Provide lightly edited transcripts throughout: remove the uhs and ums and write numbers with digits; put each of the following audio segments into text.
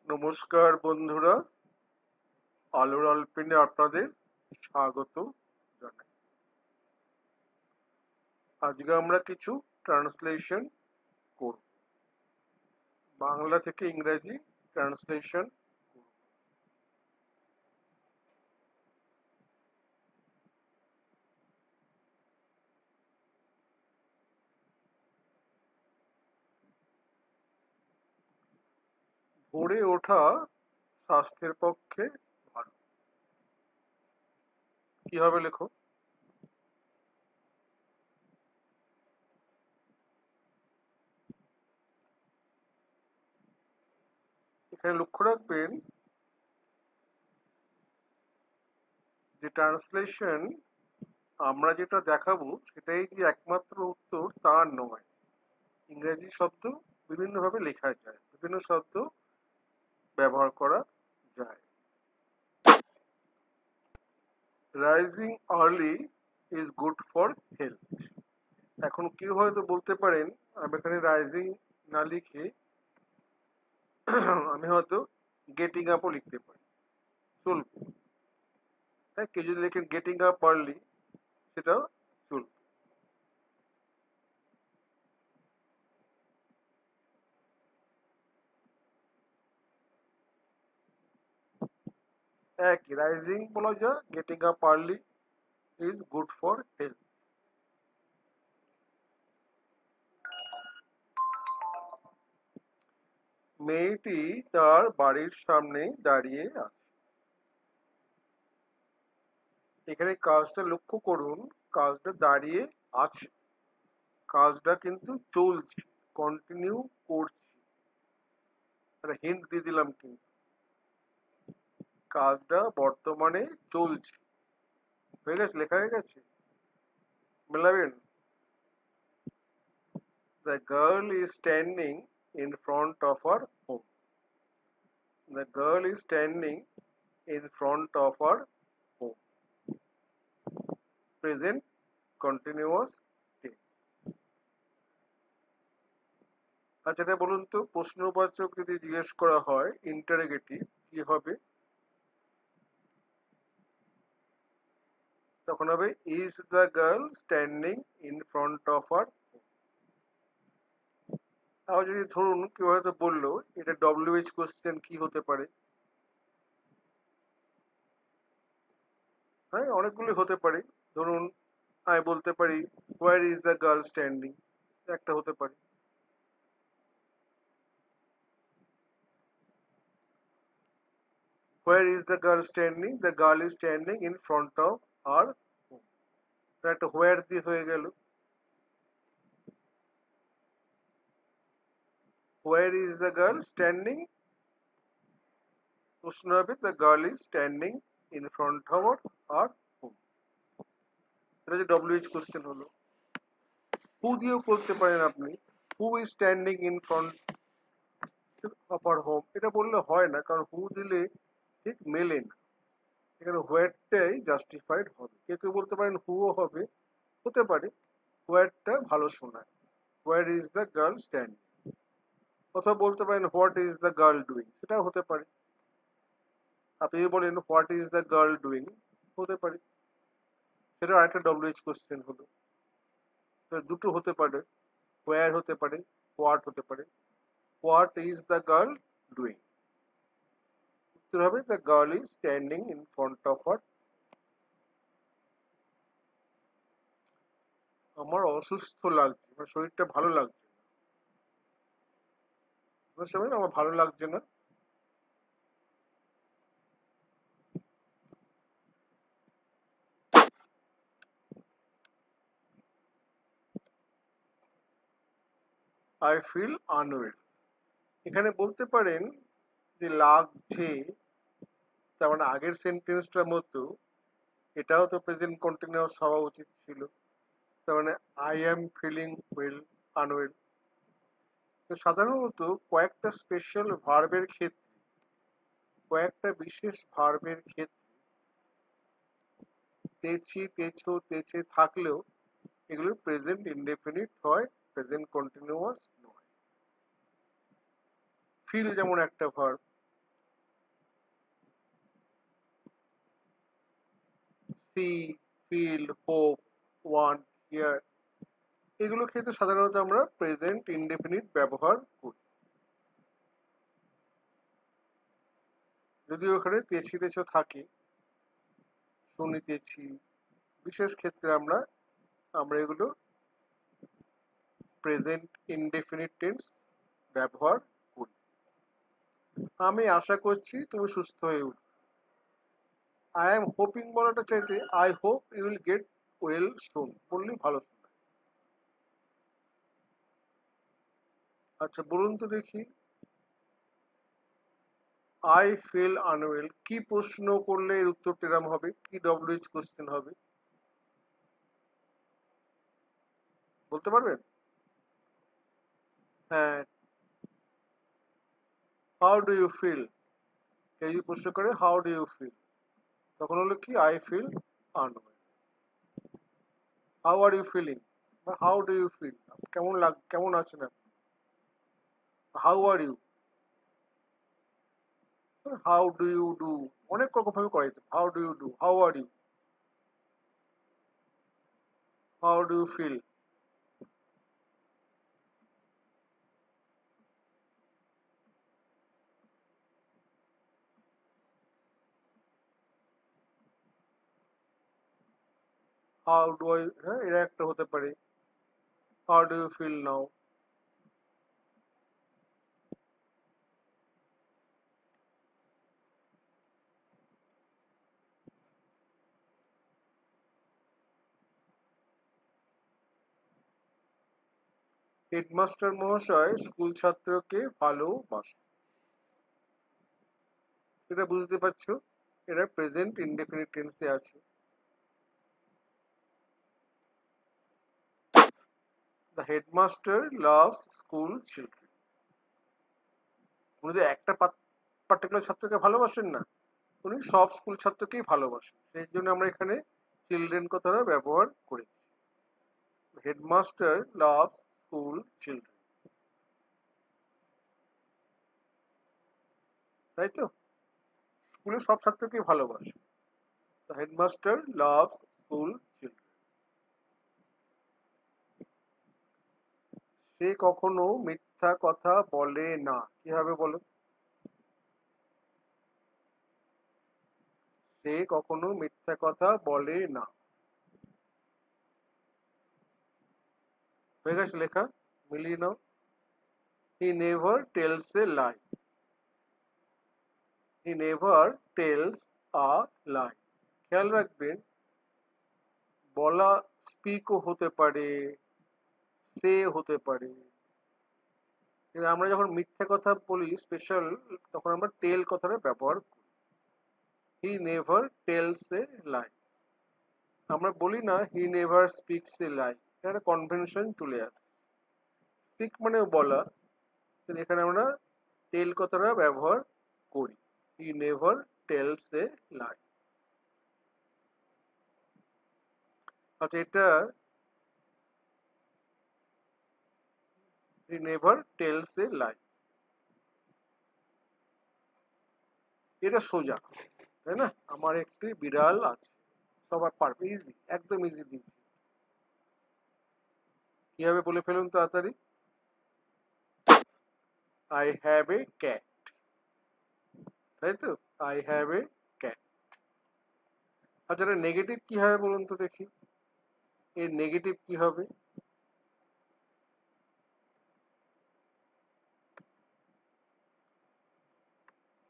নমস্কার বন্ধুরা, আলোর আলপিনে আপনাদের স্বাগত জানাই। আজকে আমরা কিছু ট্রান্সলেশন করব, বাংলা থেকে ইংরেজি ট্রান্সলেশন। ভোরে ওঠা স্বাস্থ্যের পক্ষে ভালো। কিভাবে লেখো? এখানে লক্ষ্য রাখবেন যে ট্রান্সলেশন আমরা যেটা দেখাবো সেটাই যে একমাত্র উত্তর তা নয়। ইংরেজি শব্দ বিভিন্নভাবে লেখা যায়, বিভিন্ন শব্দ ব্যবহার করা যায়। Rising early is good for health. এখন কেউ হয়তো বলতে পারেন আমি এখানে রাইজিং না লিখে আমি হয়তো গেটিং আপও লিখতে পারি, চলবে। হ্যাঁ, কেউ যদি লেখেন গেটিং আপ আর্লি, সেটাও চলবে। একই, রাইজিং বলা যায়, getting up early is good for health. মেয়েটি তার বাড়ির সামনে দাঁড়িয়ে আছে। এখানে কাজটা লক্ষ্য করুন, কাজটা দাঁড়িয়ে আছে, কাজটা কিন্তু চলছে, কন্টিনিউ করছি। হিন্ট দিয়ে দিলাম, কিন্তু কাজটা বর্তমানে চলছে। হয়ে গেছে, লেখা হয়ে গেছে, মেলাবেন। The girl is standing in front of her home. The girl is standing in front of her home. Present continuous tense. আচ্ছা, এটা বলুন তো, প্রশ্নবাচক যদি জিজ্ঞেস করা হয় ইন্টারোগেটিভ, কি হবে? তখন হবে is the girl standing in front of her. আবার যদি ধরুন কেউ হয়তো বললো এটা ডব্লিউএইচ কোশ্চেন, কি হতে পারে? হ্যাঁ, অনেকগুলো হতে পারে। ধরুন আমি বলতে পারি where is the girl standing, একটা হতে পারে। Where is the girl standing, the girl is standing in front of our home. একটা হোয়ার দিয়ে হয়ে গেল। Where is the girl standing, প্রশ্ন হবে the girl is standing in front of our home. এটা যে ডব্লিউএইচ কোশ্চেন হলো। হু দিয়েও করতে পারেন আপনি, who is standing in front of our home. এটা বললে হয় না, কারণ হু দিলে ঠিক মেলে না, এখানে হোয়ারটাই জাস্টিফাইড হবে। কেউ কেউ বলতে পারেন হুও হবে, হতে পারে, হোয়ারটা ভালো শোনায়। হোয়ার ইজ দ্য গার্ল স্ট্যান্ডিং। অথবা বলতে পারেন what is the girl doing, সেটাও হতে পারে। আপনি যদি বলেন what is the girl doing, হতে পারে, সেটা আরেকটা ডব্লিউএইচ কোশ্চেন হলো। দুটো হতে পারে, হোয়ার হতে পারে, হোয়াট হতে পারে। What is the girl doing, উত্তর হবে the girl is standing in front of her. আমার অসুস্থ লাগছে, আমার শরীরটা ভালো লাগছে না। বুঝতে পারলেন, আমার ভালো লাগছে না। I feel unwell. এখানে বলতে পারেন যে লাগছে, তার মানে আগের সেন্টেন্সটার মতো এটাও তো প্রেজেন্ট কন্টিনিউয়াস হওয়া উচিত ছিল। তার মানে I am feeling well, unwell. তো সাধারণত কয়েকটা স্পেশাল ভার্বের ক্ষেত্রে, কয়েকটা বিশেষ ভার্বের ক্ষেত্রে তেছি, তেছো, তেছে থাকলেও এগুলো প্রেজেন্ট ইনডেফিনিট হয়, প্রেজেন্ট কন্টিনিউয়াস নয়। ফিল যেমন একটা verb, see, feel, hope, want, hear, এগুলো ক্ষেত্রে সাধারণত আমরা প্রেজেন্ট ইনডেফিনিট ব্যবহার করি। যদিও ওখানে তেছি তেছো থাকে, শুনিতেছি, বিশেষ ক্ষেত্রে আমরা আমরা এগুলো প্রেজেন্ট ইনডেফিনিট টেন্স ব্যবহার করি। আমি আশা করছি তুমি সুস্থ হয়ে উঠবে। আই এম হোপিং বলাটা চাইতে I hope you will get well soon বললেই ভালো শোনায়। আচ্ছা বলুন তো দেখি, আই ফিল আনওয়েল কি প্রশ্ন করলে এর উত্তরটা এরম হবে, কি ডব্লিউএইচ কোশ্চেন হবে বলতে পারবেন? হ্যাঁ, হাউ ডু ইউ ফিল, কেউ যদি প্রশ্ন করে হাউ ডু ইউ ফিল, তখন হলো কি I feel unwell. How are you feeling বা হাউ ডু ইউ ফিল, কেমন আছেন আপনি, how are you, how do you do, অনেক রকম ভাবে করা যেতে, how do you do, how are you, how do you feel, how do I, হ্যাঁ এরা একটা হতে পারে, how do you feel now. Headmaster মহাশয় স্কুল ছাত্রকে ভালোবাসে, এটা বুঝতে পারছো, এটা প্রেজেন্ট ইনডেফিনিট টেন্সে আছে। The headmaster loves school children, উনি যে একটা পার্টিকুলার ছাত্রকে ভালোবাসেন না, উনি সব স্কুল ছাত্রকেই ভালোবাসেন, সেই জন্য আমরা এখানে চিলড্রেন কথাটা ব্যবহার করেছি। হেডমাস্টার লাভস স্কুল চিলড্রেন, তাই তো, স্কুলের সব ছাত্রকেই ভালোবাসে। The headmaster loves school children. সে কখনো মিথ্যা কথা বলে না, কি হবে বলো, সে কখনো মিথ্যা কথা বলে না, হয়ে গেছে লেখা, মিলিয়ে নাও। He never tells a lie, he never tells a lie, খেয়াল রাখবেন বলা স্পিকও হতে পারে, সে হতে পারে, কিন্তু আমরা যখন মিথ্যা কথা বলি স্পেশাল, তখন আমরা টেল কথাটা ব্যবহার করি। হি নেভার টেলস এ লাই, আমরা বলি না হি নেভার স্পিকস এ লাই, এখানে কনভেনশন চলে আসে, স্পিক মানে বলা, কিন্তু এখানে আমরা টেল কথাটা ব্যবহার করি। হি নেভার টেলস এ লাই। আচ্ছা এটা হি নেভার টেলস এ লাই, এটা সোজা, তাই না, আমার একটি বিড়াল আছে, সবার পারবে, ইজি, একদম ইজি দিয়েছি, কিভাবে বলে ফেলুন তাড়াতাড়ি, আই হ্যাভ এ ক্যাট, তাই তো, আই হ্যাভ এ ক্যাট। আচ্ছা এটা নেগেটিভ কি হবে বলুন তো দেখি, এর নেগেটিভ কি হবে,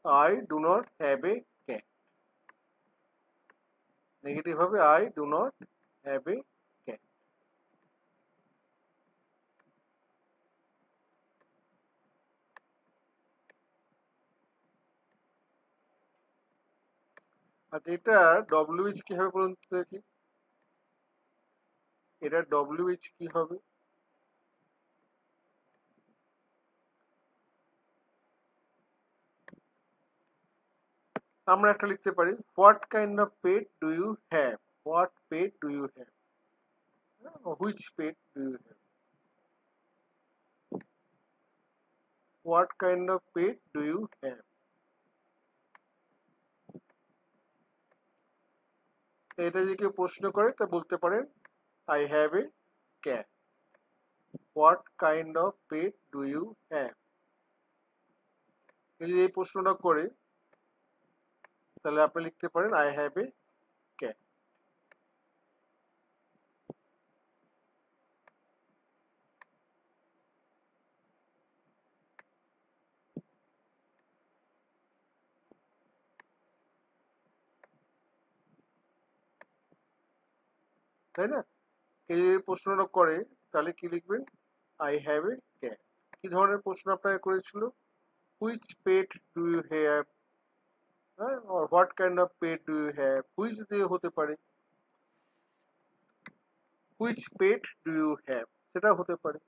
I do not have a cat, negative হবে I do not have a cat. আচ্ছা এটা ডব্লিউএইচ কি হবে বলুন তো দেখি, এটা ডব্লিউএইচ কি হবে, আমরা একটা লিখতে পারি what kind of pet do you have, what pet do you have, which pet do you have, what kind of pet do you have. এটা যদি কেউ প্রশ্ন করে তা বলতে পারেন I have a cat. What kind of pet do you have? যদি এই প্রশ্নটা করে তাহলে আপনি লিখতে পারেন আই হ্যাভ এ ক্যাট। তাই না? কেউ যদি প্রশ্নটা করে তাহলে কি লিখবেন? I have a cat. কি ধরনের প্রশ্ন আপনাকে করেছিল? Which pet do you have? হ্যাঁ, or what kind of pet do you have? Which দিয়ে হতে পারে, which pet do you have সেটাও হতে পারে,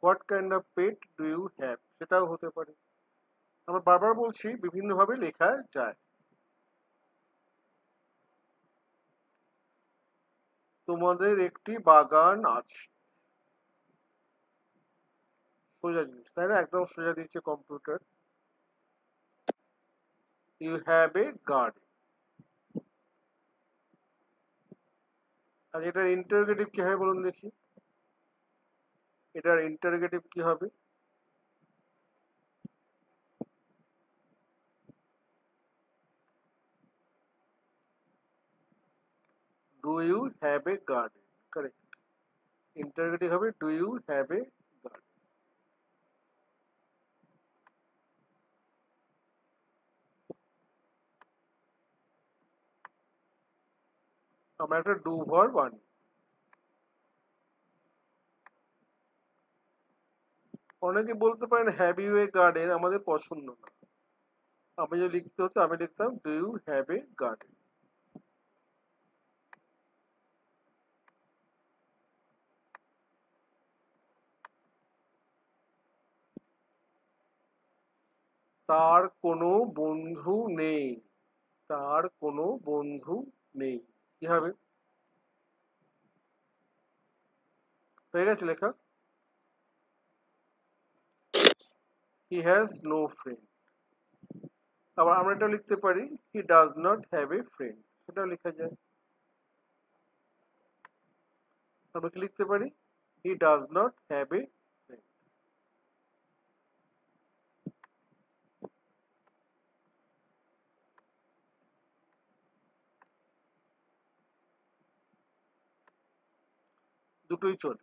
what kind of pet do you have সেটাও হতে পারে। আমরা বারবার বলছি বিভিন্নভাবে লেখা যায়। তোমাদের একটি বাগান আছে, সোজা জিনিস তাই না? একদম সোজা দিচ্ছে computer. You have a garden. আর এটার ইন্টারোগেটিভ কি হবে বলুন দেখি? এটার ইন্টারোগেটিভ কি হবে? Do you have a garden, correct. Interrogative হবে do you have a garden. আমরা একটা ডু ভার্ব আনি। অনেকে বলতে পারেন হ্যাভ ইউ এ গার্ডেন আমাদের পছন্দ না। আমি যদি লিখতে হতো আমি লিখতাম do you have a garden. তার কোনো বন্ধু নেই, তার কোনো বন্ধু নেই কি হবে? হয়ে গেছে লেখা। He has no friend. আবার আমরা এটা লিখতে পারি he does not have a friend, সেটাও লেখা যায়। আমরা কি লিখতে পারি? He does not have a friend. দুটোই চলে।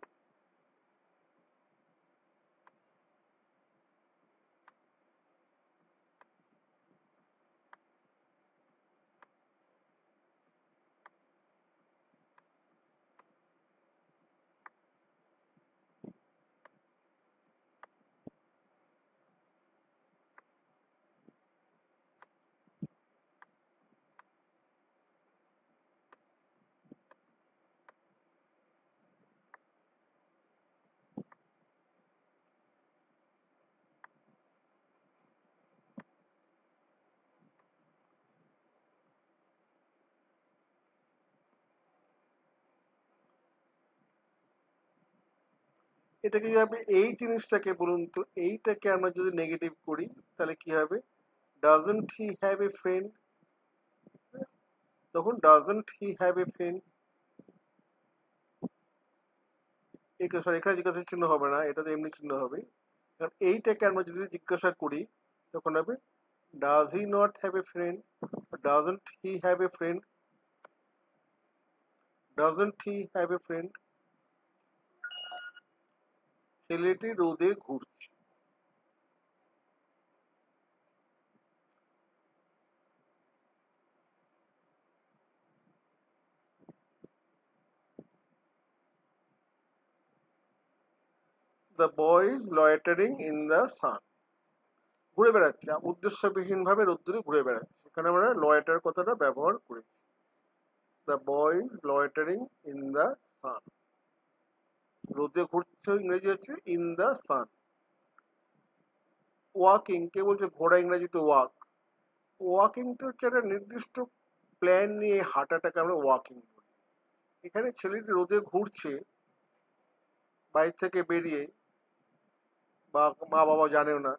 এটাকে যদি আপনি এই জিনিসটাকে বলুন তো, এইটাকে আমরা যদি নেগেটিভ করি তাহলে কি হবে? Doesn't he have a friend. তখন doesn't he have a friend, sorry এখানে জিজ্ঞাসা চিহ্ন হবে না, এটাতে এমনি চিহ্ন হবে। কারণ এইটাকে আমরা যদি জিজ্ঞাসা করি তখন হবে does he not have a friend, doesn't he have a friend, doesn't he have a friend. ছেলেটি রোদে ঘুরছে। The boy is loitering in the sun. ঘুরে বেড়াচ্ছে, উদ্দেশ্যবিহীন ভাবে রোদ্দুরে ঘুরে বেড়াচ্ছে, এখানে আমরা লয়েটার কথাটা ব্যবহার করেছি। The boy is loitering in the sun. রোদে ঘুরছে ইংরেজি হচ্ছে ইন দ্য সান। ওয়াকিং, কে বলছে ঘোড়া ইংরেজিতে ওয়াক। ওয়াকিংটা হচ্ছে একটা নির্দিষ্ট প্ল্যান নিয়ে হাঁটাটাকে আমরা ওয়াকিং বলি। এখানে ছেলেটি রোদে ঘুরছে বাড়ি থেকে বেরিয়ে, বা মা বাবা জানেও না,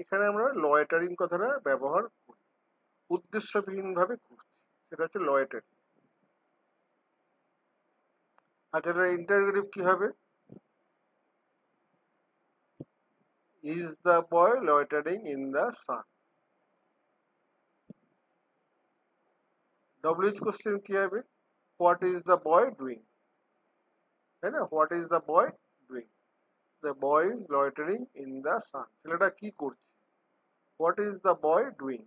এখানে আমরা লয়েটারিং কথাটা ব্যবহার করি, উদ্দেশ্যবিহীন ভাবে ঘুরছি। সেটা হচ্ছে লয়েটেড। আচ্ছা, এটা ইন্টারোগেটিভ কি হবে? Is the boy loitering in the sun. WH question কি হবে? What is the boy doing, তাই না? What is the boy doing? The boy is loitering in the sun. ছেলেটা কি করছে? What is the boy doing?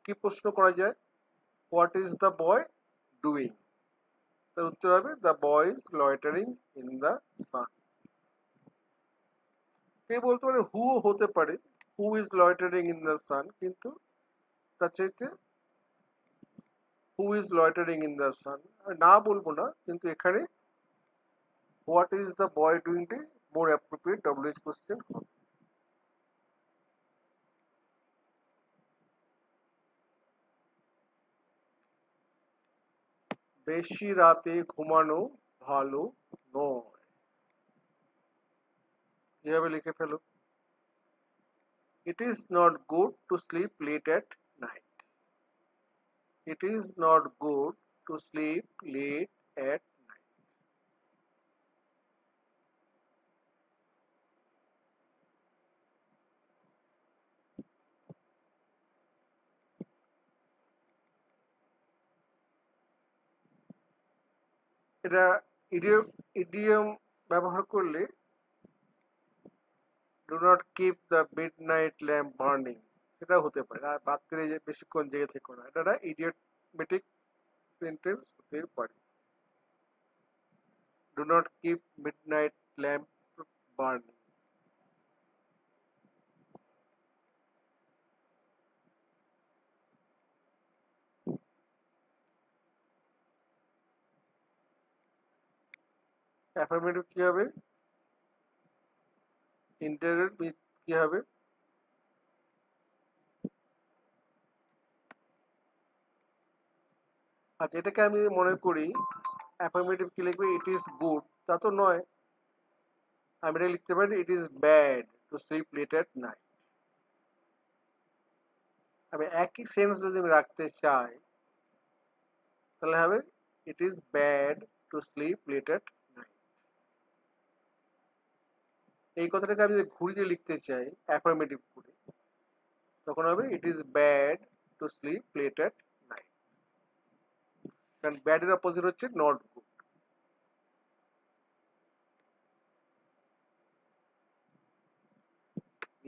কি প্রশ্ন করা যায়? What is the boy doing? তার উত্তর হবে the boy is loitering in the sun. কে বলতে পারে হু হতে পারে, who is loitering in the sun, কিন্তু তার চাইতে who is loitering in the sun না বলবো না, কিন্তু এখানে হোয়াট ইজ দ্য বয় ডুইংটি মোর অ্যাপ্রোপ্রিয়েট ডব্লিউএইচ কোশ্চেন হবে। বেশি রাতে ঘুমানো ভালো নয়। কিভাবে লিখে ফেলো? It is not good to sleep late at night. It is not good to sleep late at night. এটা ইডিয়ম, ইডিয়ম ব্যবহার করলে do not keep the midnight lamp burning, সেটা হতে পারে। আর রাত্রে যে বেশিক্ষণ জেগে থেকো না, এটা ইডিয়মেটিক সেন্টেন্স হতে পারে। Do not keep mid night lamp burning. Affirmative কি হবে? ইন্টারোগেটিভ কি হবে? আচ্ছা, এটাকে আমি মনে করি অ্যাফার্মেটিভ কি লিখবে? ইট ইজ গুড, তা তো নয়। আমি এটা লিখতে পারি it is bad to sleep late at night. আমি একই সেন্স যদি আমি রাখতে চাই তাহলে হবে it is bad to sleep late at night. এই কথাটাকে আমি যদি ঘুরিয়ে লিখতে চাই অ্যাফার্মেটিভ করে, তখন হবে it is bad to sleep late at night. কারণ ব্যাড এর অপোজিট হচ্ছে নট গুড।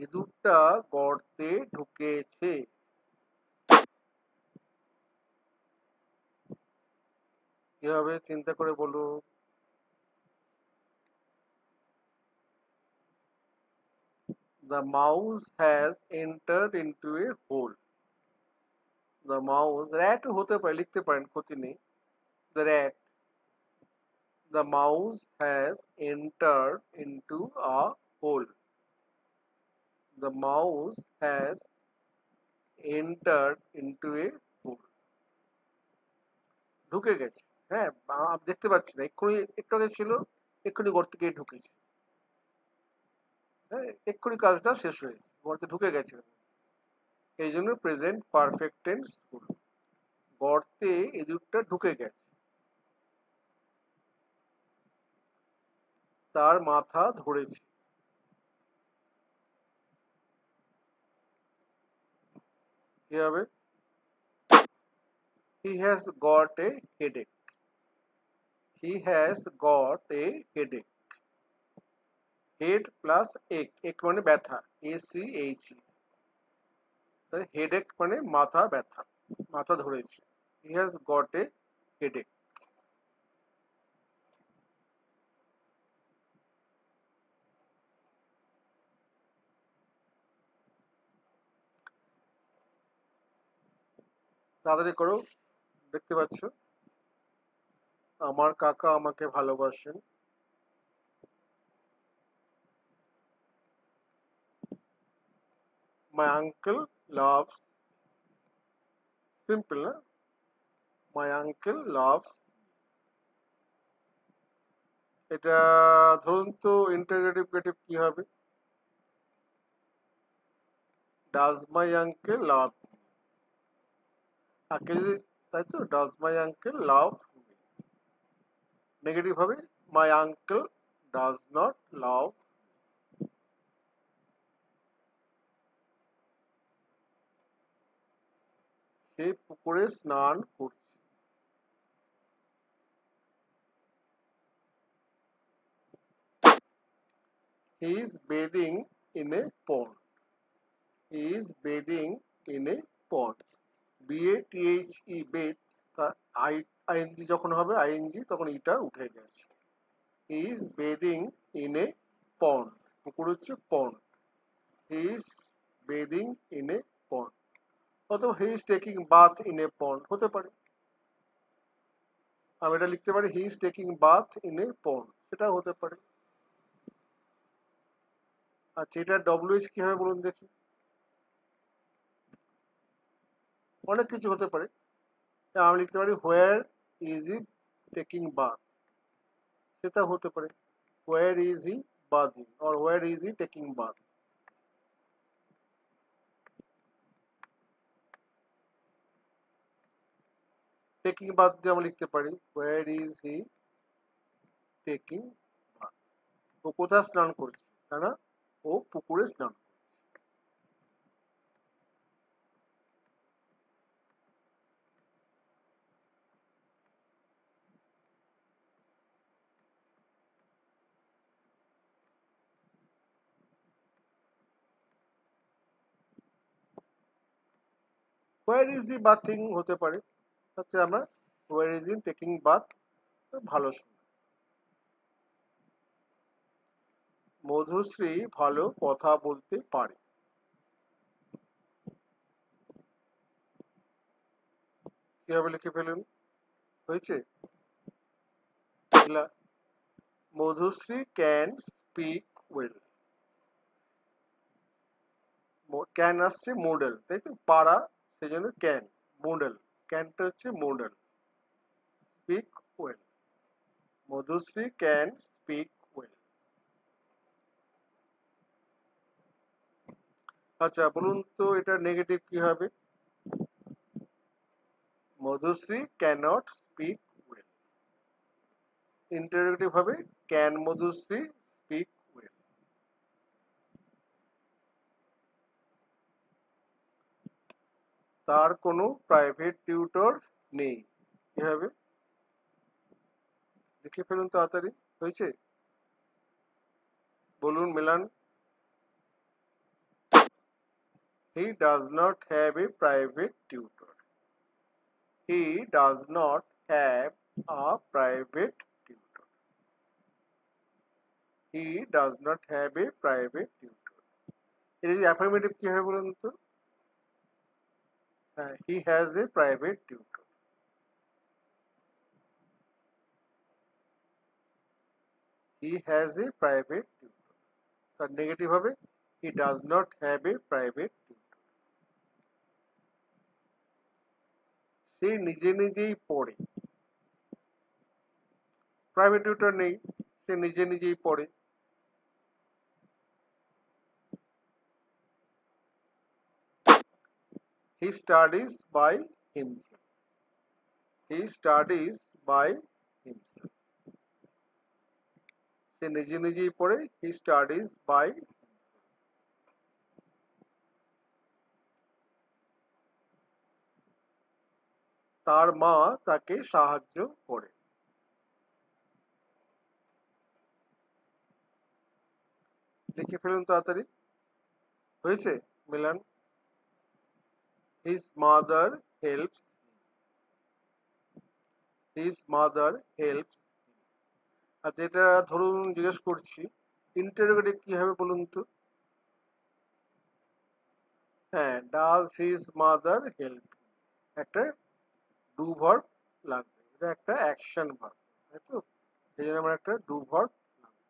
ইঁদুরটা গর্তে ঢুকেছে। কিভাবে চিন্তা করে বলো? The mouse has entered into a hole. The mouse, rat হতে পারে, লিখতে পারেন, ক্ষতি নেই। The rat, the mouse has entered into a hole. The mouse has entered into a hole. ঢুকে গেছে। হ্যাঁ, দেখতে পাচ্ছি না, এক্ষুনি একটু আগে ছিল, এক্ষুনি গর্তে গিয়ে ঢুকেছে। হ্যাঁ, এক্ষুনি কাজটা শেষ হয়েছে, গর্তে ঢুকে গেছে। এই জন্য প্রেজেন্ট পারফেক্ট টেন্স হলো। গর্তে ইঁদুরটা ঢুকে গেছে। তার মাথা ধরেছে। কি হবে? He has got a headache. He has got a headache. Had plus এক, এক মানে ব্যথা, ACH। হেডেক মানে মাথা ব্যথা, মাথা ধরেছে। He has got a headache. তাড়াতাড়ি করো, দেখতে পাচ্ছ আমার কাকা আমাকে ভালোবাসেন। মাই আঙ্কেল লাভস, সিম্পল না? My uncle loves. এটা ধরুন তো ইন্টারোগেটিভ কি হবে? Does my uncle love? আগে যদি, তাই তো, does my uncle love me, negative হবে my uncle does not love, সে পুকুরে স্নান করছে। He is bathing in a pond, he is bathing in a pond, BATHE bathe, ING যখন হবে আইএনজি তখন ইটা উঠে গেছে। He is bathing in a pond, পুকুর হচ্ছে pond, he is bathing in a pond, অথবা he is taking bath in a pond হতে পারে। আমি এটা লিখতে পারি he is taking bath in a pond, সেটাও হতে পারে। আচ্ছা, এটা ডব্লিউএইচ কি হবে বলুন দেখি। অনেক কিছু হতে পারে। আমি লিখতে পারি where is he taking bath, সেটা হতে পারে where is he bathing or where is he taking bath. Taking bath দিয়ে আমরা লিখতে পারি where is he taking bath, ও কোথায় স্নান করছে, তাই না, ও পুকুরে স্নান। হোয়ার ইজ হি বাথিং হতে পারে, হচ্ছে আমরা where is he taking bath, ভালো শুনে। মধুশ্রী ভালো কথা বলতে পারে, কিভাবে লিখে ফেলুন, হয়েছে। Madhushree can speak well, can আসছে মোডেল, তাই তো, পারা, সেই জন্য ক্যান, মোডেল, ক্যানটা হচ্ছে modal, speak well, Madhushree can speak well. আচ্ছা বলুন তো এটা নেগেটিভ কি হবে, Madhushree can't speak well, interrogative হবে ক্যান মধুশ্রী স্পিক ওয়েল। তার কোনো প্রাইভেট টিউটর নেই, কি হবে, লিখে ফেলুন তাড়াতাড়ি, হয়েছে, বলুন মিলান। He does not have a private tutor, he does not have a private tutor, he does not have a private tutor. এর যদি অ্যাফার্মেটিভ কি হবে বলুন তো, হ্যাঁ, he has a private tutor, he has a private tutor. তার negative হবে he does not have a private tutor. সে নিজে নিজেই পড়ে, প্রাইভেট টিউটর নেই, সে নিজে নিজেই পড়ে। He studies by himself, he studies by himself, সে নিজে নিজেই পড়ে, হি স্টাডিজ বাই। তার মা তাকে সাহায্য করে, লিখে ফেলুন তাড়াতাড়ি, হয়েছে, মিলান। His mother helps, his mother helps. আর যেটা ধরুন জিজ্ঞেস করছি ইন্টারোগেটিভ কি হবে বলুন তো, হ্যাঁ, ডাজ হিজ মাদার হেল্প, একটা ডু ভার্ব লাগবে, এটা একটা অ্যাকশন ভার্ব, তাই তো, সেই জন্য আমার একটা ডু ভার্ব লাগবে,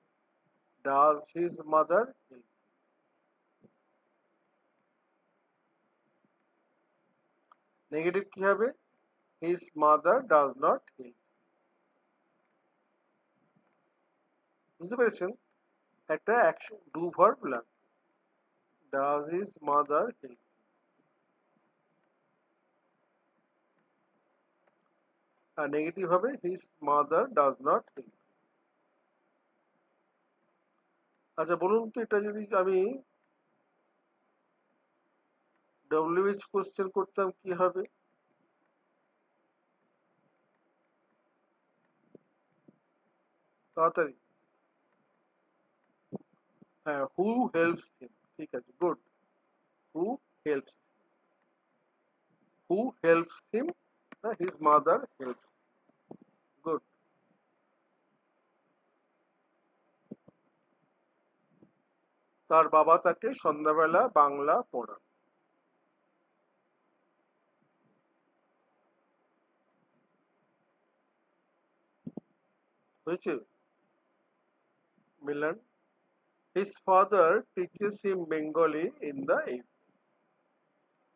does his mother help. Negative কি হবে, his mother does not help, বুঝতে পেরেছেন, একটা অ্যাকশন ডু ভার্ব লাগবে, ডাজ হিজ মাদার হেল্প। আর নেগেটিভ হবে his mother does not help. আচ্ছা বলুন তো, এটা যদি আমি ডব্লিউএইচ কোশ্চেন করতাম কি হবে? তাড়াতাড়ি। হ্যাঁ, হু হেল্পস হিম, ঠিক আছে, good. Who helps, who helps him, his mother helps, good. তার বাবা তাকে সন্ধ্যাবেলা বাংলা পড়ান। হয়েছে? মিলন, his father teaches him Bengali in the evening.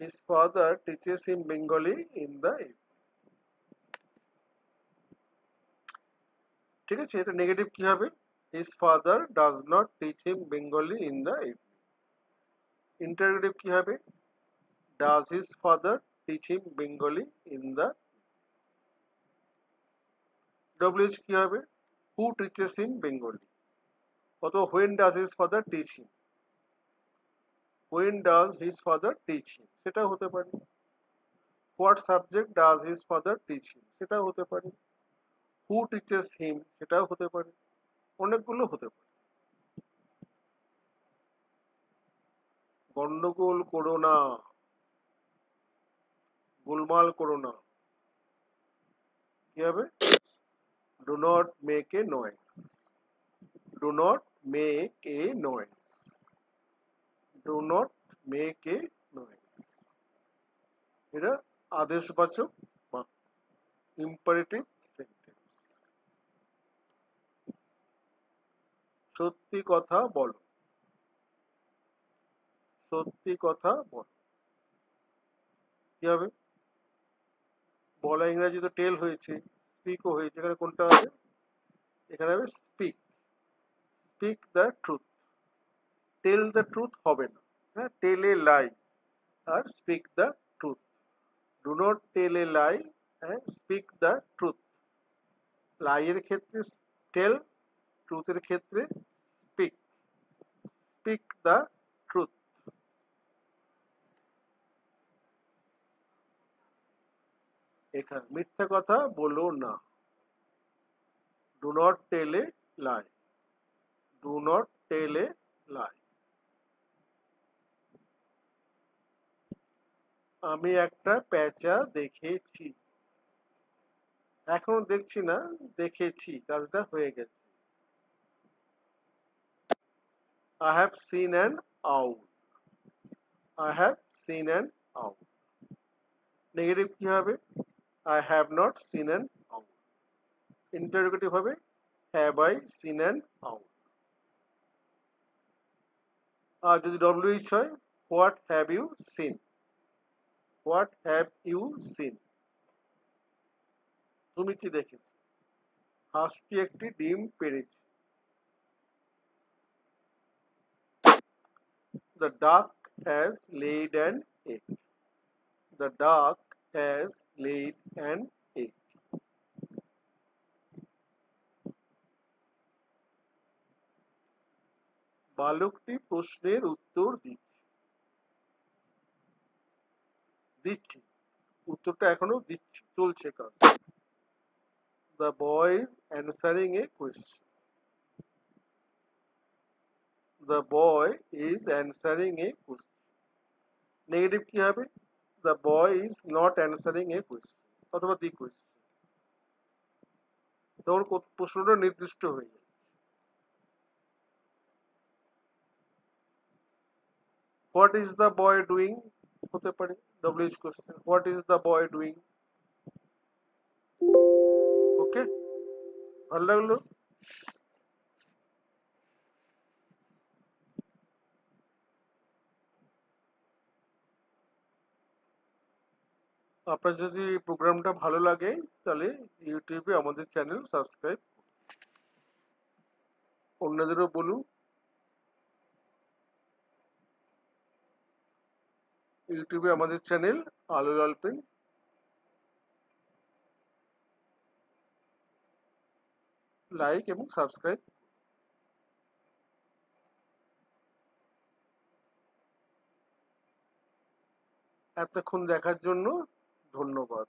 His father teaches him Bengali in the evening. ঠিক আছে, এটা নেগেটিভ কি হবে? His father does not teach him Bengali in the evening. Interrogative কি হবে? Does his father teach him Bengali in the WH কি হবে? Who teaches him Bengali? অথবা when does his father teach him? When does his father teach him? সেটাও হতে পারে। What subject does his father teach him? সেটাও হতে পারে। Who teaches him? সেটাও হতে পারে। অনেকগুলো হতে পারে। গন্ডগোল করো না, গোলমাল করো না, কি হবে? Do not make a noise, do not make a noise, do not make a noise. এটা আদেশবাচক বাক্য, ইম্পারেটিভ সেন্টেন্স। সত্যি কথা বলো, সত্যি কথা বলো, কি হবে? বলা ইংরেজি তো টেল হয়েছে, স্পিকও হয়েছে, এখানে কোনটা হবে? এখানে হবে speak, speak the truth. Tell the truth হবে না, হ্যাঁ, টেল এ লাই আর speak the truth. Do not tell a lie and speak the truth. লাইয়ের ক্ষেত্রে টেল, ট্রুথের ক্ষেত্রে স্পিক, স্পিক দ্য ট্রুথ। এখানে মিথ্যা কথা বলো না, do not tell a lie, do not tell a lie. আমি একটা পেঁচা দেখেছি, এখনো দেখছি না, দেখেছি, কাজটা হয়ে গেছে। I have seen an owl, I have seen an owl. Negative কি হবে? I have not seen an owl. Interrogative হবে have I seen an owl. আর যদি WH হয়, what have you seen, what have you seen, তুমি কি দেখেছো? হাঁসটি একটি ডিম পেড়েছে, the duck has laid an egg, the duck has laid an egg. বালকটি প্রশ্নের উত্তর দিচ্ছে, দিচ্ছি, উত্তরটা এখনো দিচ্ছি, চলছে কাজ। The boy is answering a question, the boy is answering a question. Negative কি হবে? The boy is not answering a question অথবা the question। তখন প্রশ্নটা নির্দিষ্ট হয়ে যায়। What is the boy doing হতে পারে WH question, what is the boy doing? ওকে, ভালো লাগলো? আপনার যদি প্রোগ্রামটা ভালো লাগে তাহলে ইউটিউবে আমাদের চ্যানেল সাবস্ক্রাইব, অন্যদেরও বলুন। ইউটিউবে আমাদের চ্যানেল আলোর আলপেন লাইক এবং সাবস্ক্রাইব। এতক্ষণ দেখার জন্য ধন্যবাদ।